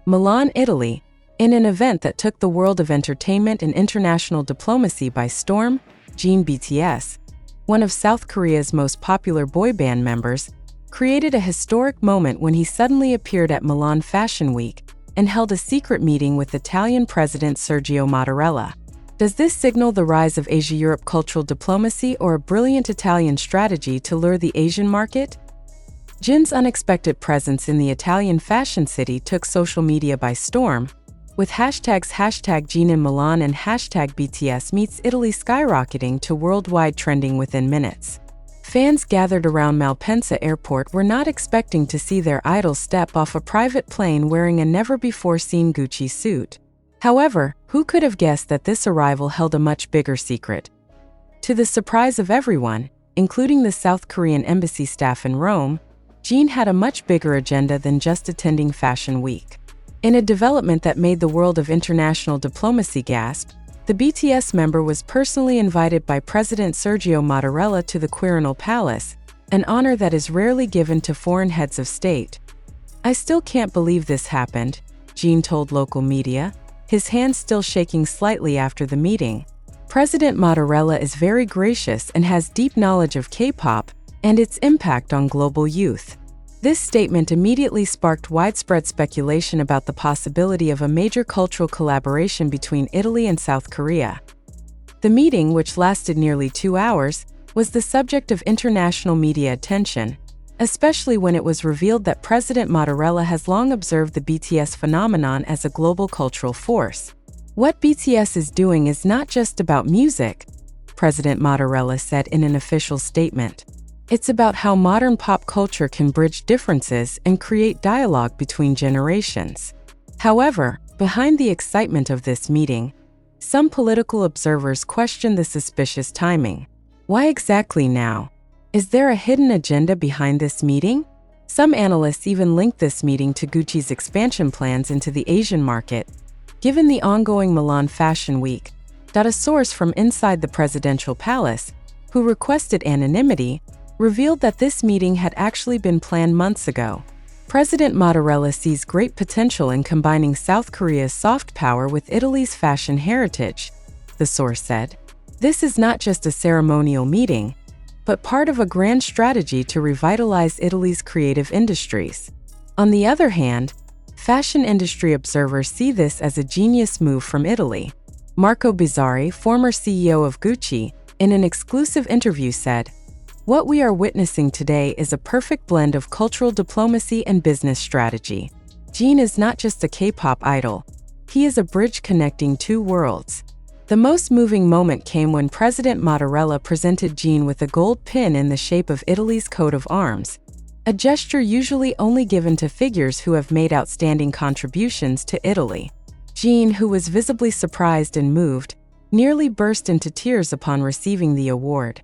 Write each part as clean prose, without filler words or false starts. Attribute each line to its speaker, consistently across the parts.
Speaker 1: Milan, Italy, in an event that took the world of entertainment and international diplomacy by storm. Jin BTS, one of South Korea's most popular boy band members, created a historic moment when he suddenly appeared at Milan Fashion Week and held a secret meeting with Italian President Sergio Mattarella. Does this signal the rise of Asia-Europe cultural diplomacy or a brilliant Italian strategy to lure the Asian market? Jin's unexpected presence in the Italian fashion city took social media by storm, with hashtags #Jin in Milan and #BTS meets Italy skyrocketing to worldwide trending within minutes. Fans gathered around Malpensa Airport were not expecting to see their idol step off a private plane wearing a never-before-seen Gucci suit. However, who could have guessed that this arrival held a much bigger secret? To the surprise of everyone, including the South Korean embassy staff in Rome, Jin had a much bigger agenda than just attending Fashion Week. In a development that made the world of international diplomacy gasp, the BTS member was personally invited by President Sergio Mattarella to the Quirinal Palace, an honor that is rarely given to foreign heads of state. "I still can't believe this happened," Jin told local media, his hands still shaking slightly after the meeting. "President Mattarella is very gracious and has deep knowledge of K-pop and its impact on global youth." This statement immediately sparked widespread speculation about the possibility of a major cultural collaboration between Italy and South Korea. The meeting, which lasted nearly 2 hours, was the subject of international media attention, especially when it was revealed that President Mattarella has long observed the BTS phenomenon as a global cultural force. "What BTS is doing is not just about music," President Mattarella said in an official statement. "It's about how modern pop culture can bridge differences and create dialogue between generations." However, behind the excitement of this meeting, some political observers question the suspicious timing. Why exactly now? Is there a hidden agenda behind this meeting? Some analysts even link this meeting to Gucci's expansion plans into the Asian market, given the ongoing Milan Fashion Week. A source from inside the presidential palace, who requested anonymity, revealed that this meeting had actually been planned months ago. President Mattarella sees great potential in combining South Korea's soft power with Italy's fashion heritage, the source said. "This is not just a ceremonial meeting, but part of a grand strategy to revitalize Italy's creative industries." On the other hand, fashion industry observers see this as a genius move from Italy. Marco Bizzarri, former CEO of Gucci, in an exclusive interview said, "What we are witnessing today is a perfect blend of cultural diplomacy and business strategy. Jin is not just a K-pop idol. He is a bridge connecting two worlds." The most moving moment came when President Mattarella presented Jin with a gold pin in the shape of Italy's coat of arms, a gesture usually only given to figures who have made outstanding contributions to Italy. Jin, who was visibly surprised and moved, nearly burst into tears upon receiving the award.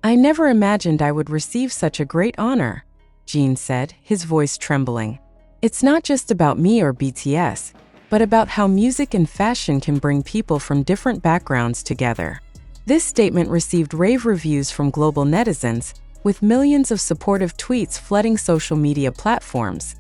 Speaker 1: "I never imagined I would receive such a great honor," Jin said, his voice trembling. "It's not just about me or BTS, but about how music and fashion can bring people from different backgrounds together." This statement received rave reviews from global netizens, with millions of supportive tweets flooding social media platforms.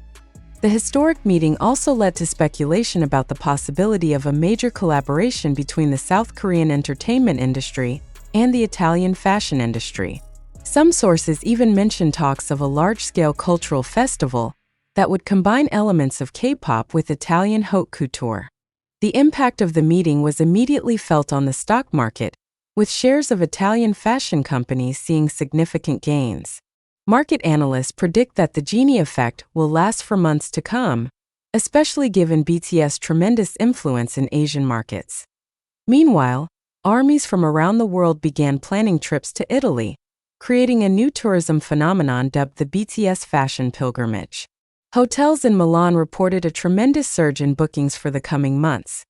Speaker 1: The historic meeting also led to speculation about the possibility of a major collaboration between the South Korean entertainment industry and the Italian fashion industry. Some sources even mention talks of a large-scale cultural festival that would combine elements of K-pop with Italian haute couture. The impact of the meeting was immediately felt on the stock market, with shares of Italian fashion companies seeing significant gains. Market analysts predict that the genie effect will last for months to come, especially given BTS' tremendous influence in Asian markets. Meanwhile, armies from around the world began planning trips to Italy, creating a new tourism phenomenon dubbed the BTS fashion pilgrimage. Hotels in Milan reported a tremendous surge in bookings for the coming months.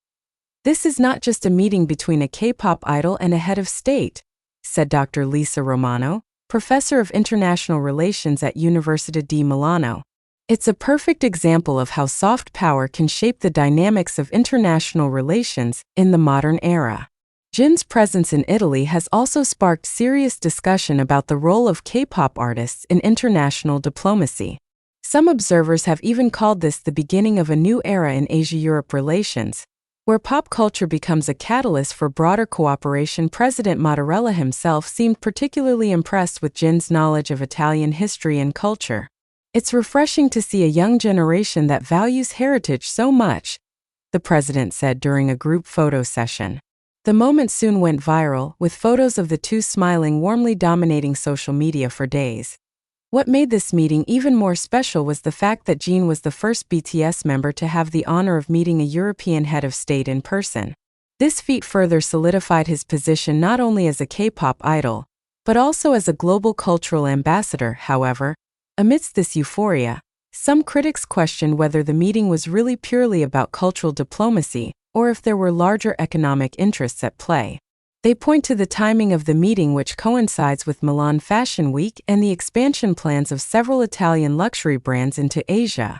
Speaker 1: "This is not just a meeting between a K-pop idol and a head of state," said Dr. Lisa Romano, professor of international relations at Università di Milano. "It's a perfect example of how soft power can shape the dynamics of international relations in the modern era." Jin's presence in Italy has also sparked serious discussion about the role of K-pop artists in international diplomacy. Some observers have even called this the beginning of a new era in Asia-Europe relations, where pop culture becomes a catalyst for broader cooperation. President Mattarella himself seemed particularly impressed with Jin's knowledge of Italian history and culture. "It's refreshing to see a young generation that values heritage so much," the president said during a group photo session. The moment soon went viral, with photos of the two smiling warmly dominating social media for days. What made this meeting even more special was the fact that Jin was the first BTS member to have the honor of meeting a European head of state in person. This feat further solidified his position not only as a K-pop idol, but also as a global cultural ambassador. However, amidst this euphoria, some critics questioned whether the meeting was really purely about cultural diplomacy, or if there were larger economic interests at play. They point to the timing of the meeting, which coincides with Milan Fashion Week and the expansion plans of several Italian luxury brands into Asia.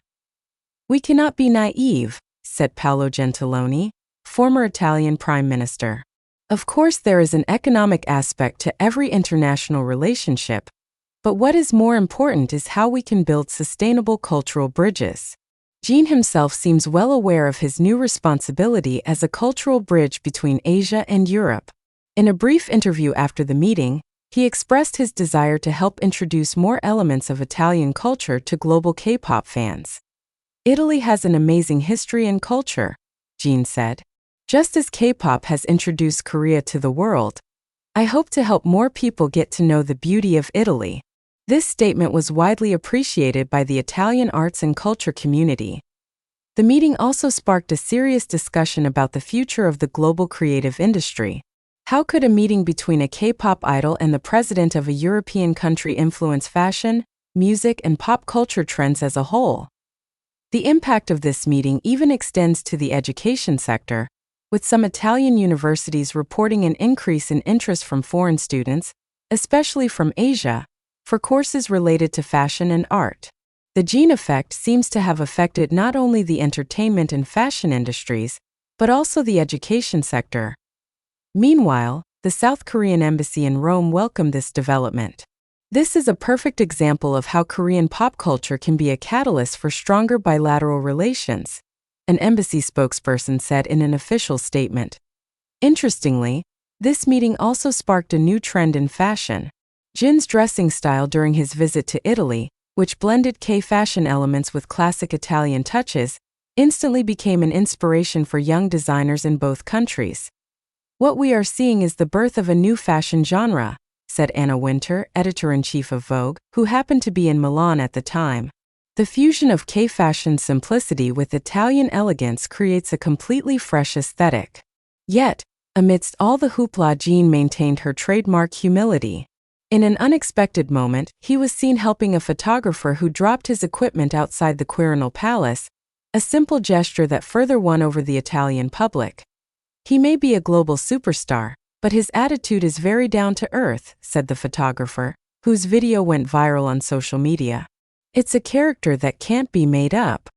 Speaker 1: "We cannot be naive," said Paolo Gentiloni, former Italian Prime Minister. "Of course there is an economic aspect to every international relationship, but what is more important is how we can build sustainable cultural bridges." Jin himself seems well aware of his new responsibility as a cultural bridge between Asia and Europe. In a brief interview after the meeting, he expressed his desire to help introduce more elements of Italian culture to global K-pop fans. "Italy has an amazing history and culture," Jin said. "Just as K-pop has introduced Korea to the world, I hope to help more people get to know the beauty of Italy." This statement was widely appreciated by the Italian arts and culture community. The meeting also sparked a serious discussion about the future of the global creative industry. How could a meeting between a K-pop idol and the president of a European country influence fashion, music, and pop culture trends as a whole? The impact of this meeting even extends to the education sector, with some Italian universities reporting an increase in interest from foreign students, especially from Asia, for courses related to fashion and art. The Jin effect seems to have affected not only the entertainment and fashion industries, but also the education sector. Meanwhile, the South Korean embassy in Rome welcomed this development. "This is a perfect example of how Korean pop culture can be a catalyst for stronger bilateral relations," an embassy spokesperson said in an official statement. Interestingly, this meeting also sparked a new trend in fashion. Jin's dressing style during his visit to Italy, which blended K-fashion elements with classic Italian touches, instantly became an inspiration for young designers in both countries. "What we are seeing is the birth of a new fashion genre," said Anna Winter, editor-in-chief of Vogue, who happened to be in Milan at the time. "The fusion of K-fashion simplicity with Italian elegance creates a completely fresh aesthetic." Yet, amidst all the hoopla, Jin maintained her trademark humility. In an unexpected moment, he was seen helping a photographer who dropped his equipment outside the Quirinal Palace, a simple gesture that further won over the Italian public. "He may be a global superstar, but his attitude is very down to earth," said the photographer, whose video went viral on social media. "It's a character that can't be made up."